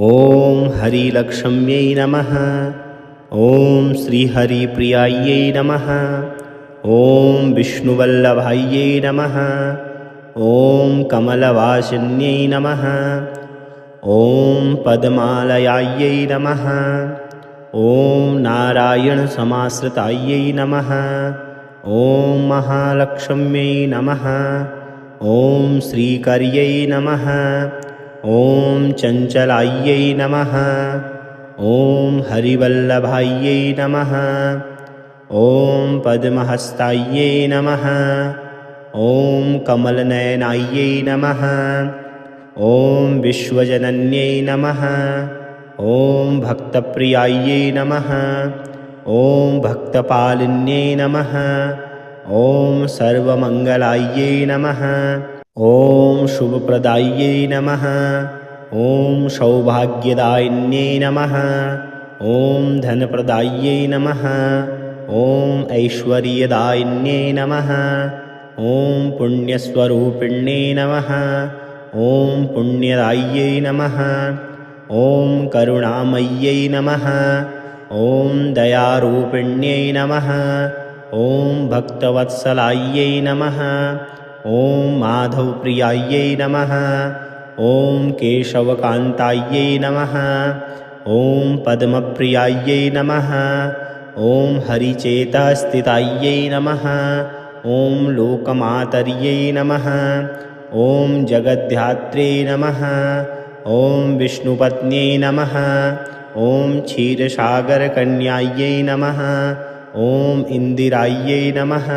ॐ हरिलक्ष्म्यै नमः। ॐ श्रीहरिप्रियायै नमः। ॐ विष्णुवल्लभायै नमः। ॐ कमलवासिन्यै नमः। ॐ पद्मालयायै नमः। ॐ नारायणसमाश्रितायै नमः। ॐ महालक्ष्म्यै नमः। ॐ श्रीकर्यै नमः। ॐ चञ्चलायै नमः। ॐ हरिवल्लभायै नमः। ॐ पद्महस्तायै नमः। ॐ कमलनयनायै नमः। ॐ विश्वजनन्यै नमः। ॐ भक्तप्रियायै नमः। ॐ भक्तपालिन्यै नमः। ॐ सर्वमङ्गलायै नमः। ॐ शुभप्रदायै नमः। ॐ सौभाग्यदायिन्यै नमः। ॐ धनप्रदायै नमः। ॐ ऐश्वर्यदायिन्यै नमः। ॐ पुण्यस्वरूपिण्यै नमः। ॐ पुण्यदायै नमः। ॐ करुणामय्यै नमः। ॐ दयारूपिण्यै नमः। ॐ भक्तवत्सलायै नमः। ॐ माधवप्रियायै नमः। ॐ केशवकान्तायै नमः। ॐ पद्मप्रियायै नमः। ॐ हरिचेतस्थितायै नमः। ॐ लोकमातर्यै नमः। ॐ जगद्धात्र्यै नमः। ॐ विष्णुपत्न्यै नमः। ॐ क्षीरसागरकन्यायै नमः। ॐ इन्दिरायै नमः।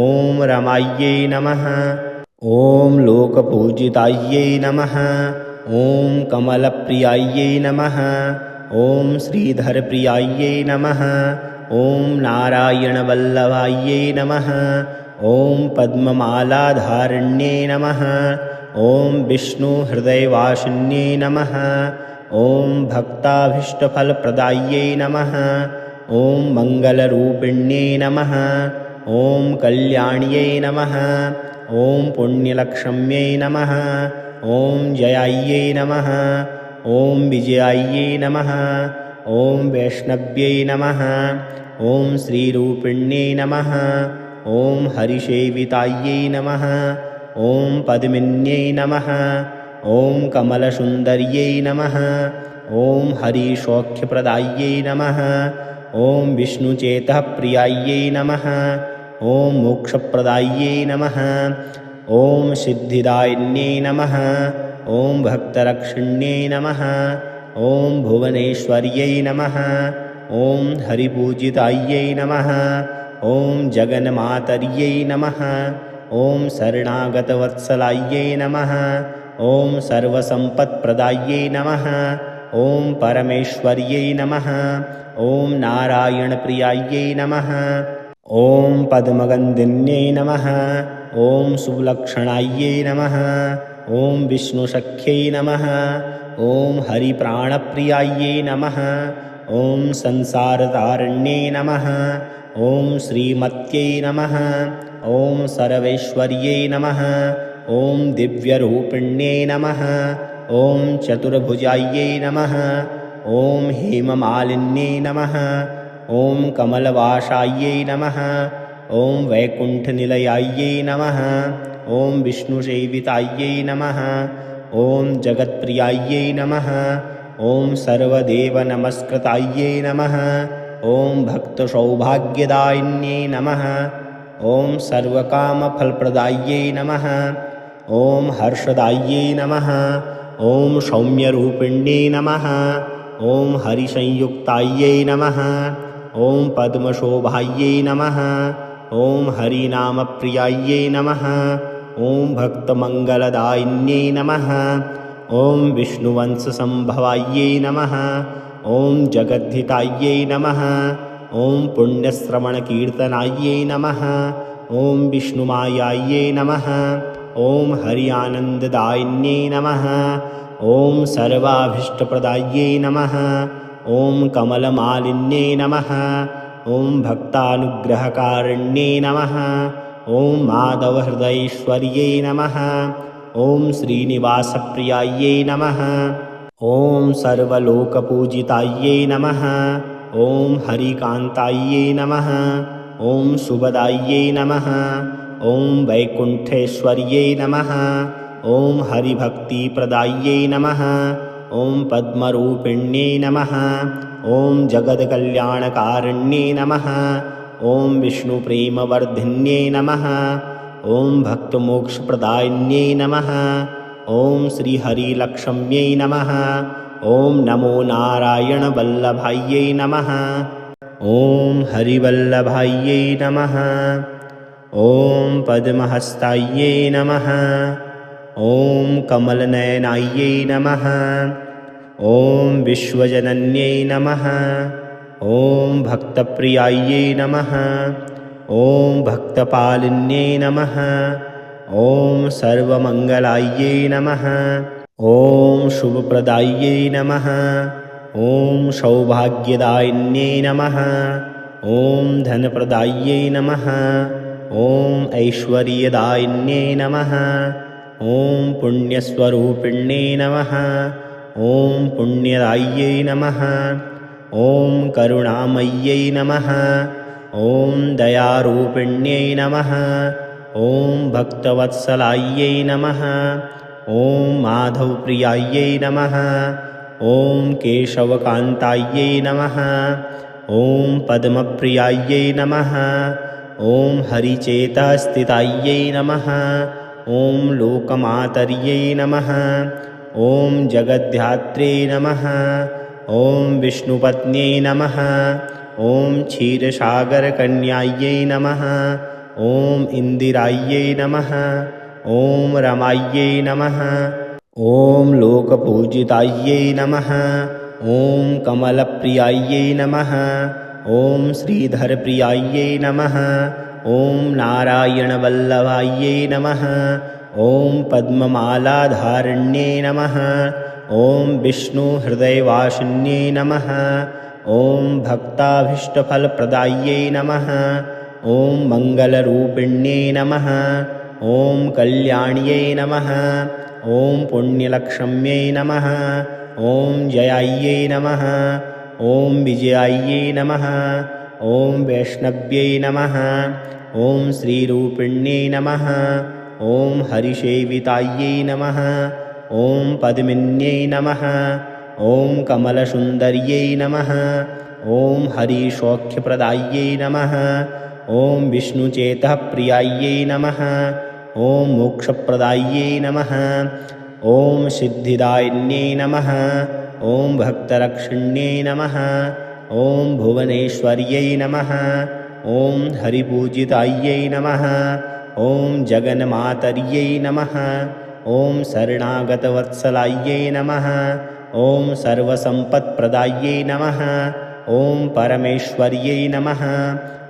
ॐ रमायै नमः। ॐ लोकपूजितायै नमः। ॐ कमलप्रियायै नमः। ॐ श्रीधरप्रियायै नमः। ॐ नारायणवल्लभायै नमः। ॐ पद्ममालाधारिण्यै नमः। ॐ विष्णुहृदयवासिन्यै नमः। ॐ भक्ताभीष्टफलप्रदायै नमः। ॐ मङ्गलरूपिण्यै नमः। ॐ कल्याण्यै नमः। ॐ पुण्यलक्ष्म्यै नमः। ॐ जयायै नमः। ॐ विजयायै नमः। ॐ वैष्णव्यै नमः। ॐ श्रीरूपिण्यै नमः। ॐ हरिसेवितायै नमः। ॐ पद्मिन्यै नमः। ॐ कमलसुन्दर्यै नमः। ॐ हरिसौख्यप्रदायै नमः। ॐ विष्णुचेतःप्रियायै नमः। ॐ मोक्षप्रदायै नमः। ॐ सिद्धिदायिन्यै नमः। ॐ भक्तरक्षिण्यै नमः। ॐ भुवनेश्वर्यै नमः। ॐ हरिपूजितायै नमः। ॐ जगन्मातर्यै नमः। ॐ शरणागतवत्सलायै नमः। ॐ सर्वसम्पत्प्रदायै नमः। ॐ परमेश्वर्यै नमः। ॐ नारायणप्रियायै नमः। ॐ पद्मगन्धिन्यै नमः। ॐ सुलक्षणायै नमः। ॐ विष्णुसख्यै नमः। ॐ हरिप्राणप्रियायै नमः। ॐ संसारतारिण्यै नमः। ॐ श्रीमत्यै नमः। ॐ सर्वैश्वर्यै नमः। ॐ दिव्यरूपिण्यै नमः। ॐ चतुर्भुजायै नमः। ॐ हेममालिन्यै नमः। ॐ कमलवासायै नमः। ॐ वैकुण्ठनिलयायै नमः। ॐ विष्णुसेवितायै नमः। ॐ जगत्प्रियायै नमः। ॐ सर्वदेवनमस्कृतायै नमः। ॐ भक्तसौभाग्यदायिन्यै नमः। ॐ सर्वकामफलप्रदायै नमः। ॐ हर्षदायै नमः। ॐ सौम्यरूपिण्यै नमः। ॐ हरिसंयुक्तायै नमः। ॐ पद्मशोभायै नमः। ॐ हरिनामप्रियायै नमः। ॐ भक्तमङ्गलदायिन्यै नमः। ॐ विष्णुवंशसम्भवायै नमः। ॐ जगद्धितायै नमः। ॐ पुण्यश्रवणकीर्तनायै नमः। ॐ विष्णुमायायै नमः। ॐ हरिआनन्ददायिन्यै नमः। ॐ सर्वाभीष्टप्रदायै नमः। ॐ कमलमालिन्यै नमः। ॐ भक्तानुग्रहकारिण्यै नमः। ॐ माधवहृदयेश्वर्यै नमः। ॐ श्रीनिवासप्रियायै नमः। ॐ सर्वलोकपूजितायै नमः। ॐ हरिकान्तायै नमः। ॐ सुभदायै नमः। ॐ वैकुण्ठेश्वर्यै नमः। ॐ हरिभक्तिप्रदायै नमः। ॐ पद्मरूपिण्यै नमः। ॐ जगत्कल्याणकारिण्यै नमः। ॐ विष्णुप्रेमवर्धिन्यै नमः। ॐ भक्तमोक्षप्रदायिन्यै नमः। ॐ श्रीहरिलक्ष्म्यै नमः। ॐ नमो नारायणवल्लभायै नमः। ॐ हरिवल्लभायै नमः। ॐ पद्महस्तायै नमः। ॐ कमलनयनायै नमः। ॐ विश्वजनन्यै नमः। ॐ भक्तप्रियायै नमः। ॐ भक्तपालिन्यै नमः। ॐ सर्वमङ्गलायै नमः। ॐ शुभप्रदायै नमः। ॐ सौभाग्यदायिन्यै नमः। ॐ धनप्रदायै नमः। ॐ ऐश्वर्यदायिन्यै नमः। ॐ पुण्यस्वरूपिण्यै नमः। ॐ पुण्यदायियै नमः। ॐ करुणामय्यै नमः। ॐ दयारूपिण्यै नमः। ॐ भक्तवत्सलायै नमः। ॐ माधवप्रियायै नमः। ॐ केशवकान्तायै नमः। ॐ पद्मप्रियायै नमः। ॐ हरिचेतस्थितायै नमः। ॐ लोकमातर्यै नमः। ॐ जगद्धात्रे नमः। ॐ विष्णुपत्न्यै नमः। ॐ क्षीरसागरकन्यायै नमः। ॐ इन्दिरायै नमः। ॐ रमायै नमः। ॐ लोकपूजितायै नमः। ॐ कमलप्रियायै नमः। ॐ श्रीधरप्रियायै नमः। ॐ नारायणवल्लभायै नमः। ॐ पद्ममालाधारिण्यै नमः। ॐ विष्णुहृदयवासिन्यै नमः। ॐ भक्ताभीष्टफलप्रदायै नमः। ॐ मङ्गलरूपिण्यै नमः। ॐ कल्याण्यै नमः। ॐ पुण्यलक्ष्म्यै नमः। ॐ जयायै नमः। ॐ विजयायै नमः। ॐ वैष्णव्यै नमः। ॐ श्रीरूपिण्यै नमः। ॐ हरिसेवितायै नमः। ॐ पद्मिन्यै नमः। ॐ कमलसुन्दर्यै नमः। ॐ हरिसौख्यप्रदायै नमः। ॐ विष्णुचेतःप्रियायै नमः। ॐ मोक्षप्रदायै नमः। ॐ सिद्धिदायिन्यै नमः। ॐ भक्तरक्षिण्यै नमः। ॐ भुवनेश्वर्यै नमः। ॐ हरिपूजितायै नमः। ॐ जगन्मातर्यै नमः। ॐ शरणागतवत्सलायै नमः। ॐ सर्वसम्पत्प्रदायै नमः। ॐ परमेश्वर्यै नमः।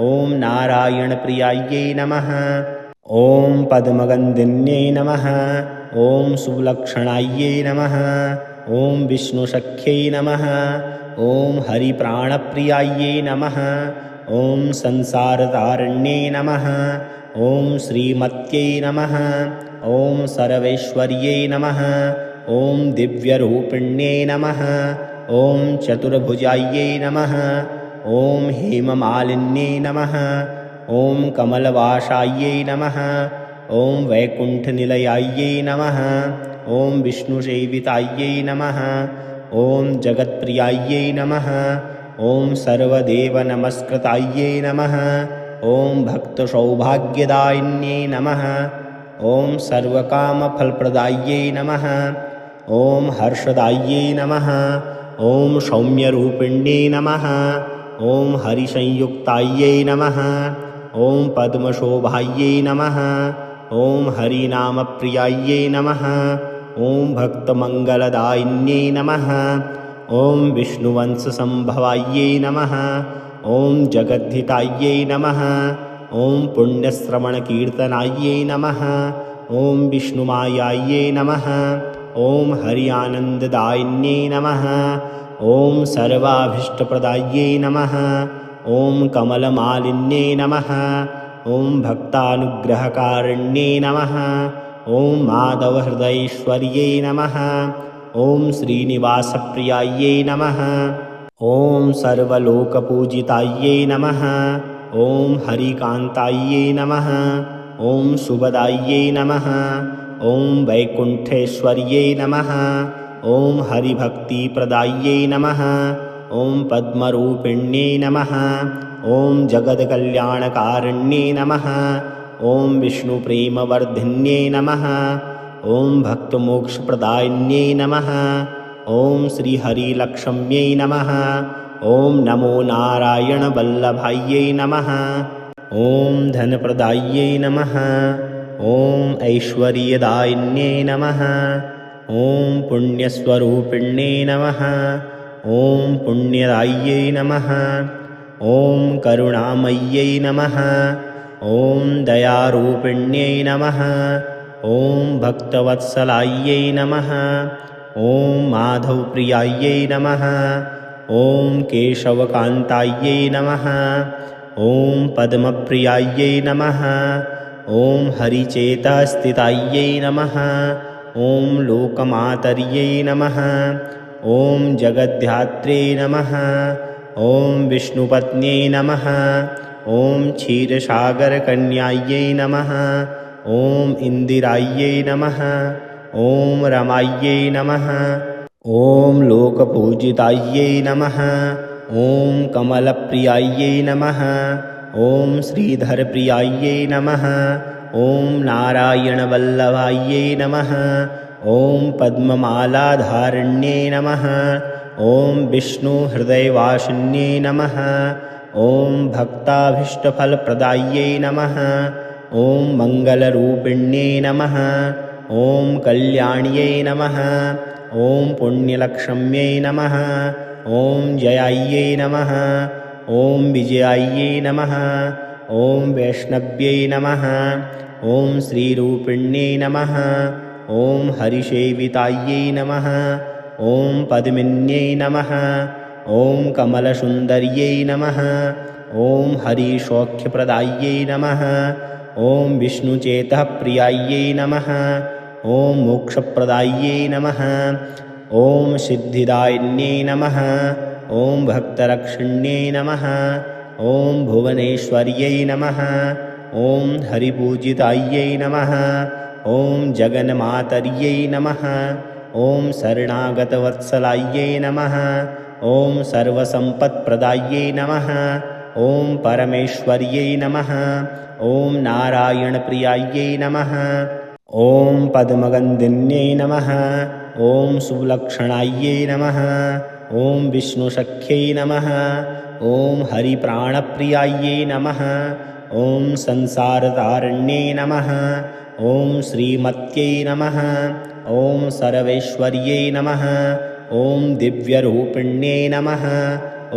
ॐ नारायणप्रियायै नमः। ॐ पद्मगन्धिन्यै नमः। ॐ सुलक्षणायै नमः। ॐ विष्णुसख्यै नमः। ॐ हरिप्राणप्रियायै नमः। ॐ संसारतारिण्यै नमः। ॐ श्रीमत्यै नमः। ॐ सर्वेश्वर्यै नमः। ॐ दिव्यरूपिण्यै नमः। ॐ चतुर्भुजायै नमः। ॐ हेममालिन्यै नमः। ॐ कमलवासायै नमः। ॐ वैकुण्ठनिलयायै नमः। ॐ विष्णुसेवितायै नमः। ॐ जगत्प्रियायै नमः। ॐ सर्वदेवनमस्कृतायै नमः। ॐ भक्तसौभाग्यदायिन्यै नमः। ॐ सर्वकामफलप्रदायै नमः। ॐ हर्षदायै नमः। ॐ सौम्यरूपिण्यै नमः। ॐ हरिसंयुक्तायै नमः। ॐ पद्मशोभायै नमः। ॐ हरिनामप्रियायै नमः। ॐ भक्तमङ्गलदायिन्यै नमः। ॐ विष्णुवंशसम्भवायै नमः। ॐ जगद्धितायै नमः। ॐ पुण्यश्रवणकीर्तनायै नमः। ॐ विष्णुमायायै नमः। ॐ हरि-आनन्ददायिन्यै नमः। ॐ सर्वाभीष्टप्रदायै नमः। ॐ कमलमालिन्यै नमः। ॐ भक्तानुग्रहकारिण्यै नमः। ॐ माधवहृदयेश्वर्यै नमः। ॐ श्रीनिवासप्रियायै नमः। ॐ सर्वलोकपूजितायै नमः। ॐ हरिकान्तायै नमः। ॐ सुभदायै नमः। ॐ वैकुण्ठेश्वर्यै नमः। ॐ हरिभक्तिप्रदायै नमः। ॐ पद्मरूपिण्यै नमः। ॐ जगत्कल्याणकारिण्यै नमः। ॐ विष्णुप्रेमवर्धिन्यै नमः। ॐ भक्तमोक्षप्रदायिन्यै नमः। ॐ श्रीहरिलक्ष्म्यै नमः। ॐ नमो नारायणवल्लभायै नमः। ॐ धनप्रदायिन्यै नमः। ॐ ऐश्वर्यदायिन्यै नमः। ॐ पुण्यस्वरूपिण्यै नमः। ॐ पुण्यदायिन्यै नमः। ॐ करुणामय्यै नमः। ॐ दयारूपिण्यै नमः। ॐ भक्तवत्सलायै नमः। ॐ माधवप्रियायै नमः। ॐ केशवकान्तायै नमः। ॐ पद्मप्रियायै नमः। ॐ हरिचेतस्थितायै नमः। ॐ लोकमातर्यै नमः। ॐ जगद्धात्र्यै नमः। ॐ विष्णुपत्न्यै नमः। ॐ क्षीरसागरकन्यायै नमः। ॐ इन्दिरायै नमः। ॐ रमायै नमः। ॐ लोकपूजितायै नमः। ॐ कमलप्रियायै नमः। ॐ श्रीधरप्रियायै नमः। ॐ नारायणवल्लभायै नमः। ॐ पद्ममालाधारिण्यै नमः। ॐ विष्णुहृदयवासिन्यै नमः। ॐ भक्ताभीष्टफलप्रदायै नमः। ॐ मङ्गलरूपिण्यै नमः। ॐ कल्याण्यै नमः। ॐ पुण्यलक्ष्म्यै नमः। ॐ जयायै नमः। ॐ विजयायै नमः। ॐ वैष्णव्यै नमः। ॐ श्रीरूपिण्यै नमः। ॐ हरिसेवितायै नमः। ॐ पद्मिन्यै नमः। ॐ कमलसुन्दर्यै नमः। ॐ हरिसौख्यप्रदायै नमः। ॐ विष्णुचेतःप्रियायै नमः। ॐ मोक्षप्रदायै नमः। ॐ सिद्धिदायिन्यै नमः। ॐ भक्तरक्षिण्यै नमः। ॐ भुवनेश्वर्यै नमः। ॐ हरिपूजितायै नमः। ॐ जगन्मातर्यै नमः। ॐ शरणागतवत्सलायै नमः। ॐ सर्वसम्पत्प्रदायै नमः। ॐ परमेश्वर्यै नमः। ॐ नारायणप्रियायै नमः। ॐ पद्मगन्धिन्यै नमः। ॐ सुलक्षणायै नमः। ॐ विष्णुसख्यै नमः। ॐ हरिप्राणप्रियायै नमः। ॐ संसारतारिण्यै नमः। ॐ श्रीमत्यै नमः। ॐ सर्वैश्वर्यै नमः। ॐ दिव्यरूपिण्यै नमः।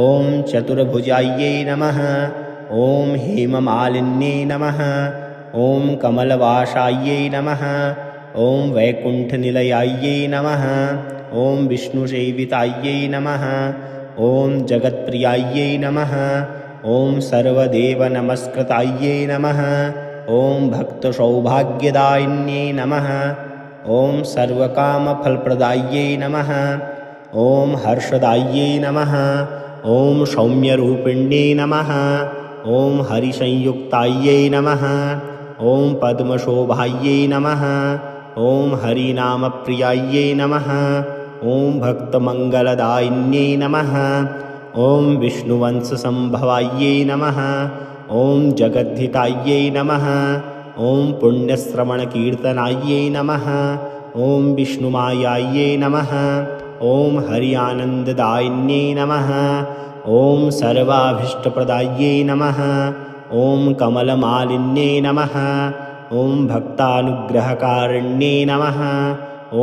ॐ चतुर्भुजायै नमः। ॐ हेममालिन्यै नमः। ॐ कमलवासायै नमः। ॐ वैकुण्ठनिलयायै नमः। ॐ विष्णुसेवितायै नमः। ॐ जगत्प्रियायै नमः। ॐ सर्वदेवनमस्कृतायै नमः। ॐ भक्तसौभाग्यदायिन्यै नमः। ॐ सर्वकामफलप्रदायै नमः। ॐ हर्षदायै नमः। ॐ सौम्यरूपिण्यै नमः। ॐ हरिसंयुक्तायै नमः। ॐ पद्मशोभायै नमः। ॐ हरिनामप्रियायै नमः। ॐ भक्तमङ्गलदायिन्यै नमः। ॐ विष्णुवंशसम्भवायै नमः। ॐ जगद्धितायै नमः। ॐ पुण्यश्रवणकीर्तनायै नमः। ॐ विष्णुमायायै नमः। ॐ हरिआनन्ददायिन्यै नमः। ॐ सर्वाभीष्टप्रदायै नमः। ॐ कमलमालिन्यै नमः। ॐ भक्तानुग्रहकारिण्यै नमः।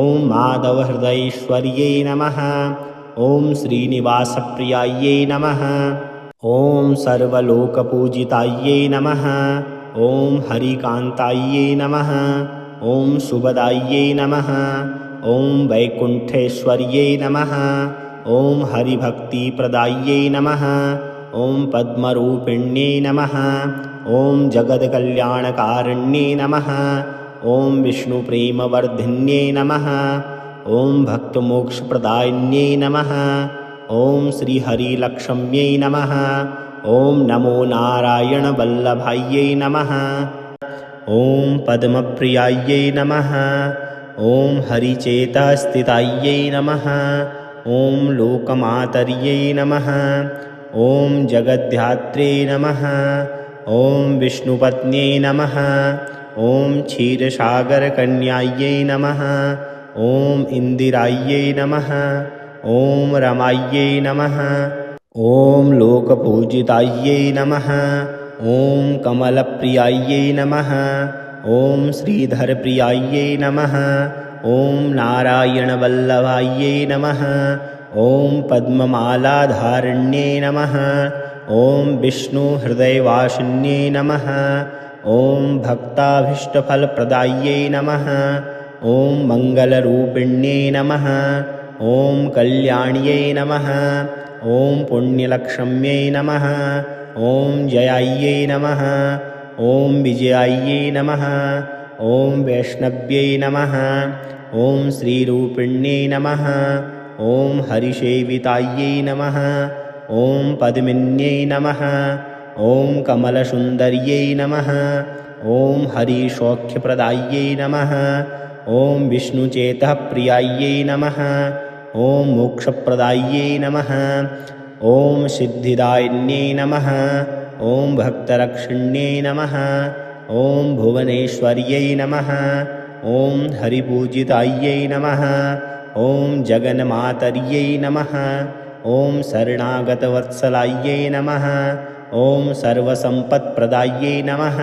ॐ माधवहृदयेश्वर्यै नमः। ॐ श्रीनिवासप्रियायै नमः। ॐ सर्वलोकपूजितायै नमः। ॐ हरिकान्तायै नमः। ॐ सुभदायै नमः। ॐ वैकुण्ठेश्वर्यै नमः। ॐ हरिभक्तिप्रदायै नमः। ॐ पद्मरूपिण्यै नमः। ॐ जगत्कल्याणकारिण्यै नमः। ॐ विष्णुप्रेमवर्धिन्यै नमः। ॐ भक्तमोक्षप्रदायिन्यै नमः। ॐ श्रीहरिलक्ष्म्यै नमः। ॐ नमो नारायणवल्लभायै नमः। ॐ पद्मप्रियायै नमः। ॐ हरिचेतस्थितायै नमः। ॐ लोकमातर्यै नमः। ॐ जगद्धात्रे नमः। ॐ विष्णुपत्न्यै नमः। ॐ क्षीरसागरकन्यायै नमः। ॐ इन्दिरायै नमः। ॐ रमायै नमः। ॐ लोकपूजितायै नमः। ॐ कमलप्रियायै नमः। ॐ श्रीधरप्रियायै नमः। ॐ नारायणवल्लभायै नमः। ॐ पद्ममालाधारिण्यै नमः। ॐ विष्णुहृदयवासिन्यै नमः। ॐ भक्ताभीष्टफलप्रदायै नमः। ॐ मङ्गलरूपिण्यै नमः। ॐ कल्याण्यै नमः। ॐ पुण्यलक्ष्म्यै नमः। ॐ जयायै नमः। ॐ विजयायै नमः। ॐ वैष्णव्यै नमः। ॐ श्रीरूपिण्यै नमः। ॐ हरिसेवितायै नमः। ॐ पद्मिन्यै नमः। ॐ कमलसुन्दर्यै नमः। ॐ हरिसौख्यप्रदायै नमः। ॐ विष्णुचेतःप्रियायै नमः। ॐ मोक्षप्रदायै नमः। ॐ सिद्धिदायिन्यै नमः। ॐ भक्तरक्षिण्यै नमः। ॐ भुवनेश्वर्यै नमः। ॐ हरिपूजितायै नमः। ॐ जगन्मातर्यै नमः। ॐ शरणागतवत्सलायै नमः। ॐ सर्वसम्पत्प्रदायै नमः।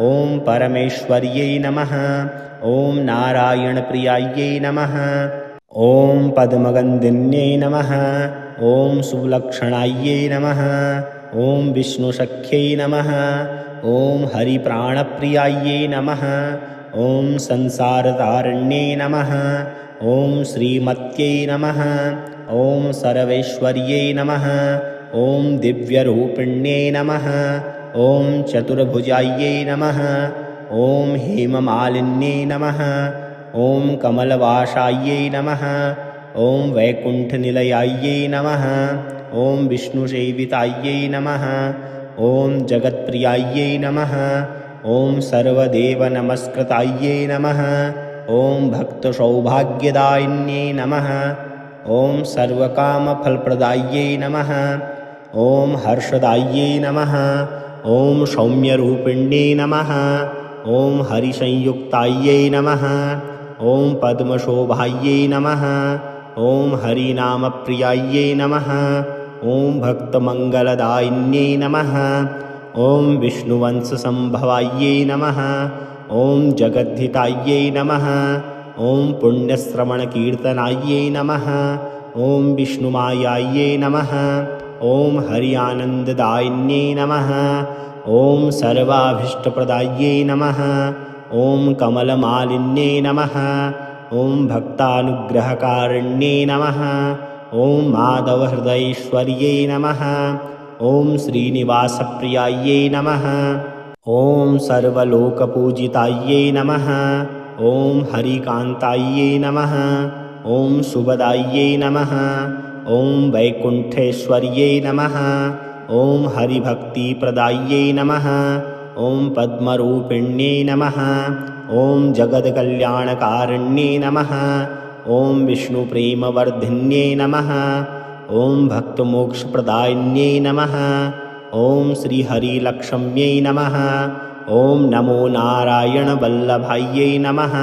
ॐ परमेश्वर्यै नमः। ॐ नारायणप्रियायै नमः। ॐ पद्मगन्धिन्यै नमः। ॐ सुलक्षणायै नमः। ॐ विष्णुसख्यै नमः। ॐ हरिप्राणप्रियायै नमः। ॐ संसारतारिण्यै नमः। ॐ श्रीमत्यै नमः। ॐ सर्वेश्वर्यै नमः। ॐ दिव्यरूपिण्यै नमः। ॐ चतुर्भुजायै नमः। ॐ हेममालिन्यै नमः। ॐ कमलवासायै नमः। ॐ वैकुण्ठनिलयायै नमः। ॐ विष्णुसेवितायै नमः। ॐ जगत्प्रियायै नमः। ॐ सर्वदेवनमस्कृतायै नमः। ॐ भक्तसौभाग्यदायिन्यै नमः। ॐ सर्वकामफलप्रदायै नमः। ॐ हर्षदायै नमः। ॐ सौम्यरूपिण्यै नमः। ॐ हरिसंयुक्तायै नमः। ॐ पद्मशोभायै नमः। ॐ हरिनामप्रियायै नमः। ॐ भक्तमङ्गलदायिन्यै नमः। ॐ विष्णुवंशसम्भवायै नमः। ॐ जगद्धितायै नमः। ॐ पुण्यश्रवणकीर्तनायै नमः। ॐ विष्णुमायायै नमः। ॐ हरिआनन्ददायिन्यै नमः। ॐ सर्वाभीष्टप्रदायै नमः। ॐ कमलमालिन्यै नमः। ॐ भक्तानुग्रहकारिण्यै नमः। ॐ माधवहृदयेश्वर्यै नमः। ॐ श्रीनिवासप्रियायै नमः। ॐ सर्वलोकपूजितायै नमः। ॐ हरिकान्तायै नमः। ॐ सुभदायै नमः। ॐ वैकुण्ठेश्वर्यै नमः। ॐ हरिभक्तिप्रदायै नमः। ॐ पद्मरूपिण्यै नमः। ॐ जगत्कल्याणकारिण्यै नमः। ॐ विष्णुप्रेमवर्धिन्यै नमः। ॐ भक्तमोक्षप्रदायिन्यै नमः। ॐ श्रीहरिलक्ष्म्यै नमः। ॐ नमो नारायणवल्लभायै नमः।